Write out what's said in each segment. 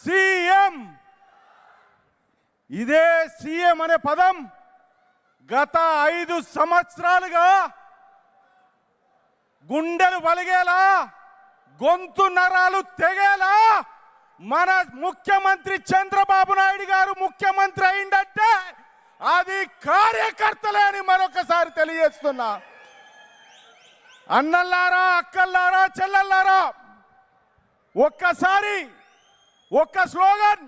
CM. ఇదే CM అనే పదం గత 5 సంవత్సరాలుగా గుండెలు బలిగేలా, గొంతు నరాలు తెగేలా మన ముఖ్యమంత్రి చంద్రబాబు నాయుడు గారు ముఖ్యమంత్రి అయిందంటే అది కార్యకర్తలే అని మరొకసారి తెలియజేస్తున్నా. అన్నల్లారా, అక్కల్లారా, చెల్లెల్లారా, ఒక్కసారి ఒక్క slogan,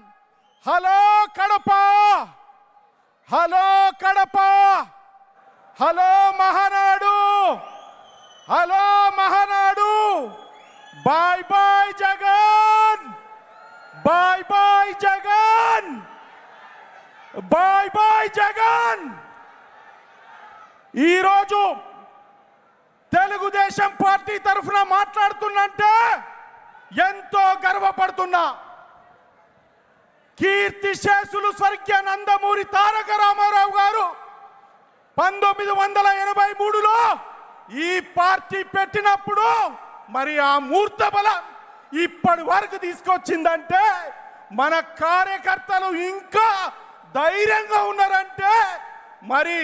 hello Kadapa, hello Kadapa, hello Mahanadu, hello Mahanadu, bye bye Jagan, bye bye Jagan, bye bye Jagan. ఈరోజు తెలుగుదేశం పార్టీ తరఫున మాట్లాడుతున్నంటే ఎంతో గర్వపడుతున్నా. కీర్తిశేషులు స్వర్గీయ నందమూరి తారక రామారావు గారు 1983లో ఈ పార్టీ పెట్టినప్పుడు మరి ఆ మూర్త బలం ఇప్పటి వరకు తీసుకొచ్చిందంటే మన కార్యకర్తలు ఇంకా ధైర్యంగా ఉన్నారంటే మరి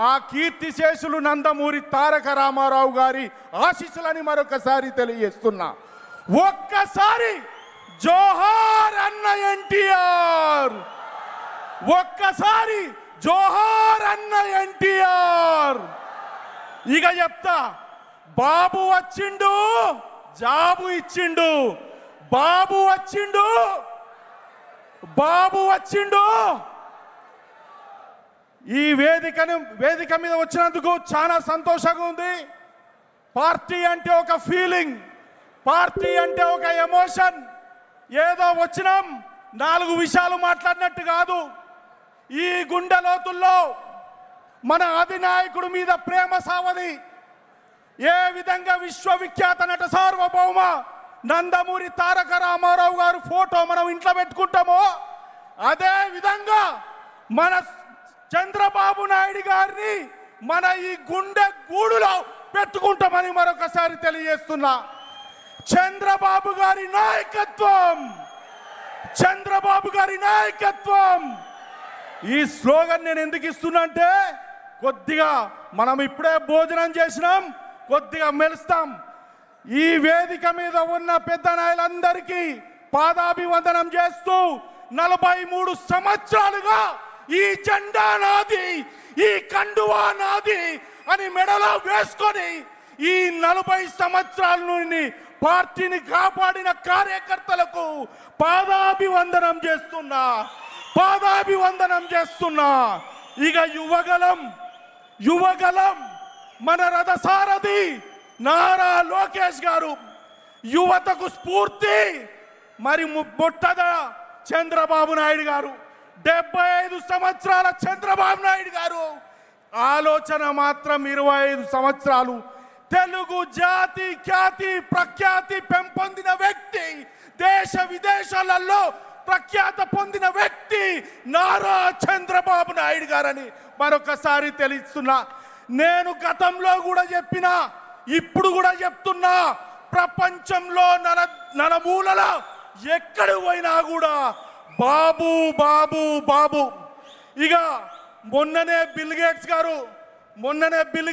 ఆ కీర్తిశేషులు నందమూరి తారక రామారావు గారి ఆశీస్సులని మరొకసారి తెలియజేస్తున్నా. ఒక్కసారి జోహార్ అన్న ఎన్టీఆర్, ఒక్కసారి జోహార్ అన్న ఎన్టీఆర్. ఇక చెప్తా, బాబు వచ్చిండు, జాబు ఇచ్చిండు, బాబు వచ్చిండు, బాబు వచ్చిండు. ఈ వేదిక మీద వచ్చినందుకు చాలా సంతోషంగా ఉంది. పార్టీ అంటే ఒక ఫీలింగ్, పార్టీ అంటే ఒక ఎమోషన్. ఏదో వచ్చినాం 4 విషయాలు మాట్లాడినట్టు కాదు. ఈ గుండె లోతుల్లో మన అధినాయకుడి మీద ప్రేమ సావది. ఏ విధంగా విశ్వవిఖ్యాత నట సార్వభౌమ నందమూరి తారక రామారావు గారు ఫోటో మనం ఇంట్లో పెట్టుకుంటామో అదే విధంగా మన చంద్రబాబు నాయుడు గారిని మన ఈ గుండె గూడులో పెట్టుకుంటామని మరొకసారి తెలియజేస్తున్నా. చంద్రబాబు గారి నాయకత్వం, చంద్రబాబు గారి నాయకత్వం. ఈ స్లోగన్ నేను ఎందుకు ఇస్తున్నా అంటే కొద్దిగా మనం ఇప్పుడే భోజనం చేసినాం, కొద్దిగా మెలుస్తాం. ఈ వేదిక మీద ఉన్న పెద్ద నాయకులందరికీ పాదాభివందనం చేస్తూ 43 సంవత్సరాలుగా ఈ జెండా నాది, ఈ కండువా నాది అని మెడలో వేసుకొని ఈ 40 సంవత్సరాల నుండి పార్టీని కాపాడిన కార్యకర్తలకు పాదాభివందనం చేస్తున్నా, పాదాభివందనం చేస్తున్నా. ఇక యువగలం మన రథసారథి నారా లోకేష్ గారు, యువతకు స్ఫూర్తి మరి ముట్టద చంద్రబాబు నాయుడు గారు, 75 సంవత్సరాల చంద్రబాబు నాయుడు గారు ఆలోచన మాత్రం 25 సంవత్సరాలు. తెలుగు జాతి ఖ్యాతి ప్రఖ్యాతి పెంపొందిన వ్యక్తి, దేశ విదేశాలలో ప్రఖ్యాత పొందిన వ్యక్తి నారా చంద్రబాబు నాయుడు గారని మరొకసారి తెలుస్తున్నా. నేను గతంలో కూడా చెప్పినా, ఇప్పుడు కూడా చెప్తున్నా, ప్రపంచంలో నలుమూలల ఎక్కడ పోయినా కూడా బాబు బాబు బాబు. ఇక మొన్ననే బిల్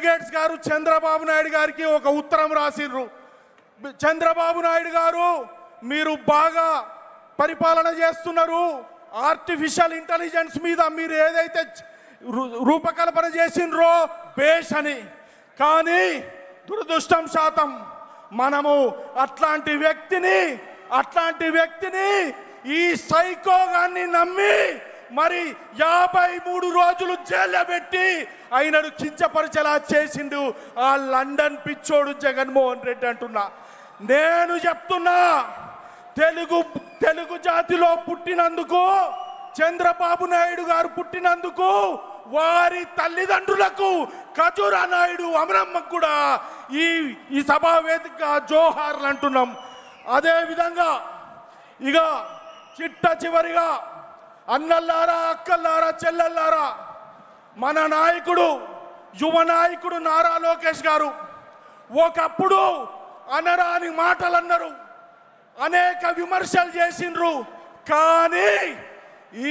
గేట్స్ గారు చంద్రబాబు నాయుడు గారికి ఒక ఉత్తరం రాసిండ్రు. చంద్రబాబు నాయుడు గారు, మీరు బాగా పరిపాలన చేస్తున్నారు, ఆర్టిఫిషియల్ ఇంటెలిజెన్స్ మీద మీరు ఏదైతే రూపకల్పన చేసిండ్రో బేష్ అని. కానీ దురదృష్టం శాతం మనము అట్లాంటి వ్యక్తిని ఈ సైకోగాన్ని నమ్మి మరి 53 రోజులు జైల్లో పెట్టి ఆయనను కించపరిచేలా చేసిండు ఆ లండన్ పిచ్చోడు జగన్మోహన్ రెడ్డి అంటున్నా. నేను చెప్తున్నా, తెలుగు జాతిలో పుట్టినందుకు, చంద్రబాబు నాయుడు గారు పుట్టినందుకు వారి తల్లిదండ్రులకు ఖజూరా నాయుడు అమరమ్మకు కూడా ఈ సభా వేదిక జోహార్లు అంటున్నాం. అదే విధంగా ఇక చివరిగా అన్నల్లారా, అక్కల్లారా, చెల్లెల్లారా, మన నాయకుడు, యువ నాయకుడు నారా లోకేష్ గారు ఒకప్పుడు అనరాని మాటలు అన్నారు, అనేక విమర్శలు చేసిండ్రు. కానీ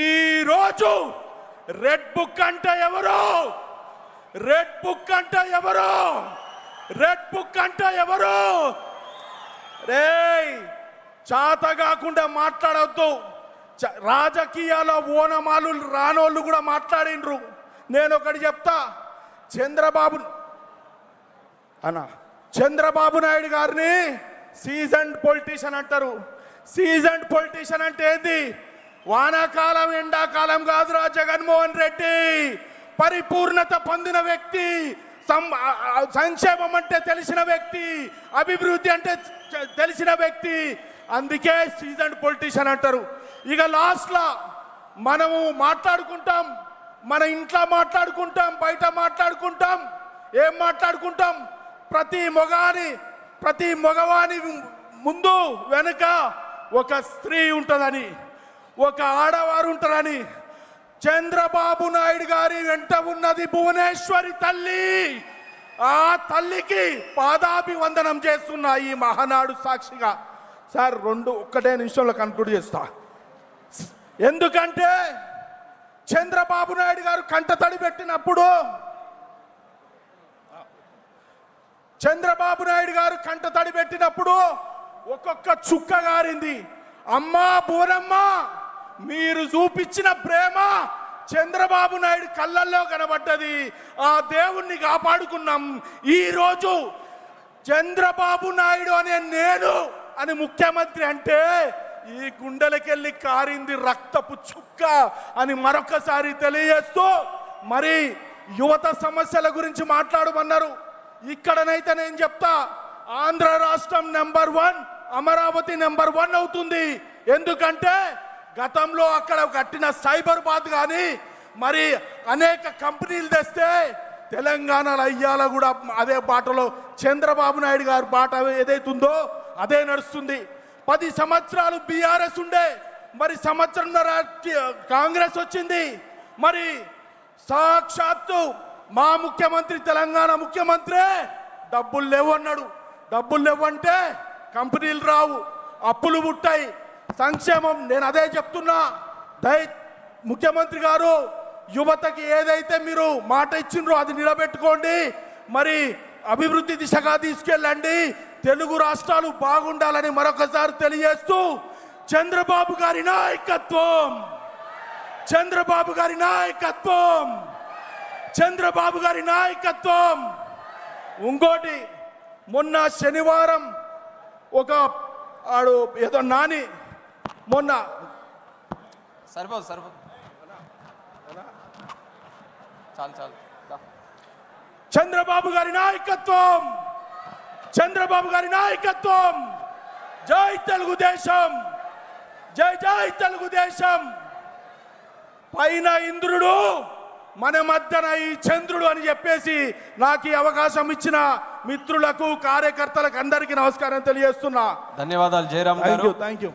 ఈరోజు రెడ్ బుక్ అంటే ఎవరు? రెడ్ బుక్ అంటే ఎవరు? రెడ్ బుక్ అంటే ఎవరు? రేయ్, చాత కాకుండా మాట్లాడవద్దు. రాజకీయాల ఓనమాలు రానోళ్ళు కూడా మాట్లాడిండ్రు. నేను ఒకటి చెప్తా, చంద్రబాబు నాయుడు గారిని సీజన్డ్ పొలిటీషియన్ అంటారు. సీజన్డ్ పొలిటీషియన్ అంటే ఏంది? వానాకాలం ఎండాకాలం కాదురా జగన్మోహన్ రెడ్డి, పరిపూర్ణత పొందిన వ్యక్తి, సంక్షేమం అంటే తెలిసిన వ్యక్తి, అభివృద్ధి అంటే తెలిసిన వ్యక్తి. అందుకే సీజన్డ్ పొలిటీషియన్ అంటారు. ఇక లాస్ట్లో మనము మాట్లాడుకుంటాం, మన ఇంట్లో మాట్లాడుకుంటాం, బయట మాట్లాడుకుంటాం. ఏం మాట్లాడుకుంటాం? ప్రతి మగవాని ముందు వెనుక ఒక స్త్రీ ఉంటుందని, ఒక ఆడవారు ఉంటారని. చంద్రబాబు నాయుడు గారి వెంట ఉన్నది భువనేశ్వరి తల్లి. ఆ తల్లికి పాదాభివందనం చేస్తున్నా ఈ మహానాడు సాక్షిగా. సార్ ఒక్కటే నిమిషంలో కన్క్లూడ్ చేస్తా. ఎందుకంటే చంద్రబాబు నాయుడు గారు కంటతడి పెట్టినప్పుడు ఒక్కొక్క చుక్క గారింది. అమ్మా బోరమ్మ, మీరు చూపించిన ప్రేమ చంద్రబాబు నాయుడు కళ్ళల్లో కనబడ్డది. ఆ దేవుణ్ణి కాపాడుకున్నాం. ఈరోజు చంద్రబాబు నాయుడు అనే నేను అని ముఖ్యమంత్రి అంటే ఈ గుండెలకెళ్ళి కారింది రక్తపు చుక్క అని మరొకసారి తెలియజేస్తూ, మరి యువత సమస్యల గురించి మాట్లాడమన్నారు. ఇక్కడనైతే నేను చెప్తా, ఆంధ్ర రాష్ట్రం నెంబర్ 1, అమరావతి నెంబర్ 1 అవుతుంది. ఎందుకంటే గతంలో అక్కడ కట్టిన సైబరాబాద్ కానీ మరి అనేక కంపెనీలు తెస్తే తెలంగాణలో అయ్యాల కూడా అదే బాటలో చంద్రబాబు నాయుడు గారి బాట ఏదైతుందో అదే నడుస్తుంది. 10 సంవత్సరాలు బీఆర్ఎస్ ఉండే, మరి సంవత్సరంన్నర కాంగ్రెస్ వచ్చింది. మరి సాక్షాత్తు మా ముఖ్యమంత్రి, తెలంగాణ ముఖ్యమంత్రి డబ్బులు లేవు అన్నాడు. డబ్బులు లేవంటే కంపెనీలు రావు, అప్పులు పుట్టాయి, సంక్షేమం. నేను అదే చెప్తున్నా, ముఖ్యమంత్రి గారు యువతకి ఏదైతే మీరు మాట ఇచ్చిండ్రో అది నిలబెట్టుకోండి, మరి అభివృద్ధి దిశగా తీసుకెళ్ళండి, తెలుగు రాష్ట్రాలు బాగుండాలని మరొకసారి తెలియజేస్తూ, చంద్రబాబు గారి నాయకత్వం, చంద్రబాబు గారి నాయకత్వం, చంద్రబాబు గారి నాయకత్వం. ఇంకోటి, మొన్న శనివారం ఒక ఆడు ఏదో నాని మొన్న సరిపోదు చాలు చంద్రబాబు గారి నాయకత్వం, చంద్రబాబు గారి నాయకత్వం. జై తెలుగుదేశం, జై జై తెలుగుదేశం. పైన ఇంద్రుడు, మన మధ్యన ఈ చంద్రుడు అని చెప్పేసి నాకు ఈ అవకాశం ఇచ్చిన మిత్రులకు, కార్యకర్తలకు అందరికీ నమస్కారం తెలియజేస్తున్నా. ధన్యవాదాలు జయరామ్ గారు. Thank you.